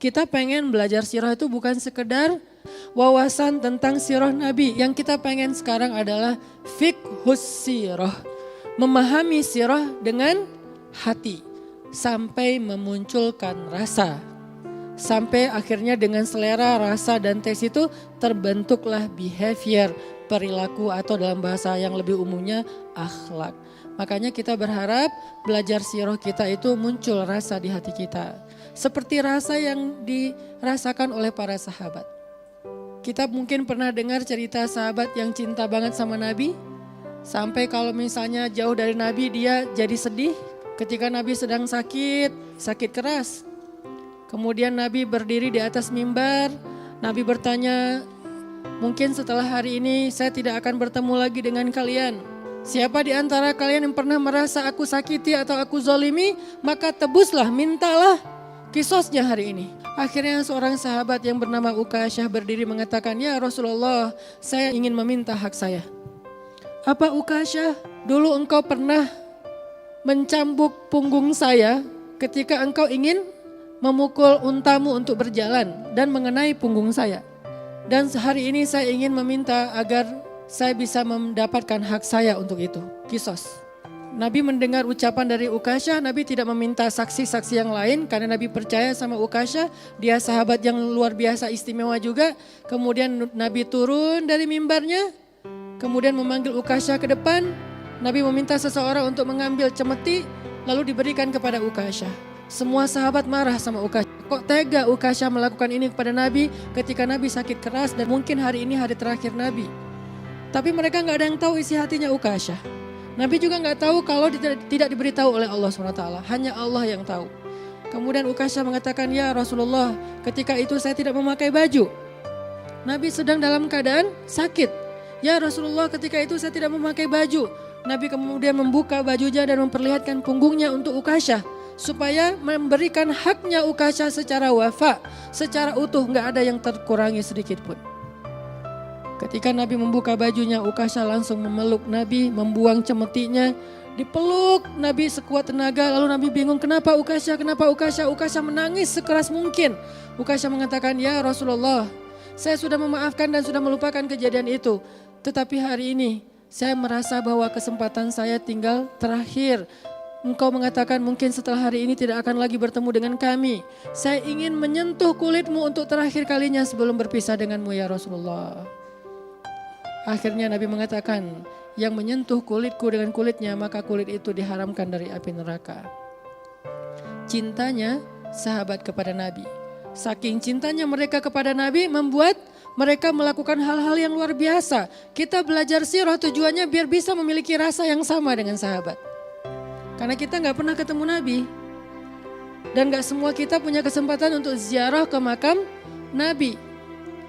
Kita pengen belajar sirah itu bukan sekedar wawasan tentang sirah Nabi. Yang kita pengen sekarang adalah fiqhus sirah. Memahami sirah dengan hati. Sampai memunculkan rasa. Sampai akhirnya dengan selera, rasa dan tes itu terbentuklah behavior, perilaku atau dalam bahasa yang lebih umumnya akhlak. Makanya kita berharap belajar sirah kita itu muncul rasa di hati kita. Seperti rasa yang dirasakan oleh para sahabat. Kita mungkin pernah dengar cerita sahabat yang cinta banget sama Nabi. Sampai kalau misalnya jauh dari Nabi dia jadi sedih. Ketika Nabi sedang sakit keras. Kemudian Nabi berdiri di atas mimbar. Nabi bertanya, mungkin setelah hari ini saya tidak akan bertemu lagi dengan kalian. Siapa di antara kalian yang pernah merasa aku sakiti atau aku zolimi, maka tebuslah, mintalah kisosnya hari ini. Akhirnya seorang sahabat yang bernama Ukasyah berdiri mengatakan, ya Rasulullah, saya ingin meminta hak saya. Apa Ukasyah? Dulu engkau pernah mencambuk punggung saya ketika engkau ingin memukul untamu untuk berjalan dan mengenai punggung saya. Dan hari ini saya ingin meminta agar saya bisa mendapatkan hak saya untuk itu. Kisos. Nabi mendengar ucapan dari Ukasyah, Nabi tidak meminta saksi-saksi yang lain karena Nabi percaya sama Ukasyah. Dia sahabat yang luar biasa istimewa juga. Kemudian Nabi turun dari mimbarnya, kemudian memanggil Ukasyah ke depan. Nabi meminta seseorang untuk mengambil cemeti lalu diberikan kepada Ukasyah. Semua sahabat marah sama Ukasyah. Kok tega Ukasyah melakukan ini kepada Nabi ketika Nabi sakit keras dan mungkin hari ini hari terakhir Nabi. Tapi mereka gak ada yang tahu isi hatinya Ukasyah. Nabi juga gak tahu kalau tidak diberitahu oleh Allah SWT. Hanya Allah yang tahu. Kemudian Ukasyah mengatakan, ya Rasulullah, ketika itu saya tidak memakai baju. Nabi sedang dalam keadaan sakit. Ya Rasulullah, ketika itu saya tidak memakai baju. Nabi kemudian membuka bajunya dan memperlihatkan punggungnya untuk Ukasyah. Supaya memberikan haknya Ukasyah secara wafa. Secara utuh, gak ada yang terkurangi sedikit pun. Ketika Nabi membuka bajunya, Ukasyah langsung memeluk Nabi, membuang cemetinya, dipeluk Nabi sekuat tenaga. Lalu Nabi bingung, kenapa Ukasyah, kenapa Ukasyah? Ukasyah menangis sekeras mungkin. Ukasyah mengatakan, ya Rasulullah, saya sudah memaafkan dan sudah melupakan kejadian itu. Tetapi hari ini saya merasa bahwa kesempatan saya tinggal terakhir. Engkau mengatakan mungkin setelah hari ini tidak akan lagi bertemu dengan kami. Saya ingin menyentuh kulitmu untuk terakhir kalinya sebelum berpisah denganmu ya Rasulullah. Akhirnya Nabi mengatakan, yang menyentuh kulitku dengan kulitnya, maka kulit itu diharamkan dari api neraka. Cintanya sahabat kepada Nabi. Saking cintanya mereka kepada Nabi membuat mereka melakukan hal-hal yang luar biasa. Kita belajar sirah tujuannya biar bisa memiliki rasa yang sama dengan sahabat. Karena kita gak pernah ketemu Nabi. Dan gak semua kita punya kesempatan untuk ziarah ke makam Nabi.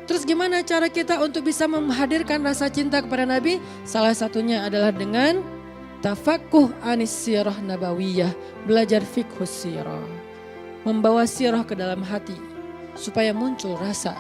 Terus gimana cara kita untuk bisa menghadirkan rasa cinta kepada Nabi? Salah satunya adalah dengan tafakuh anis sirah nabawiyah. Belajar fiqhus sirah. Membawa sirah ke dalam hati supaya muncul rasa.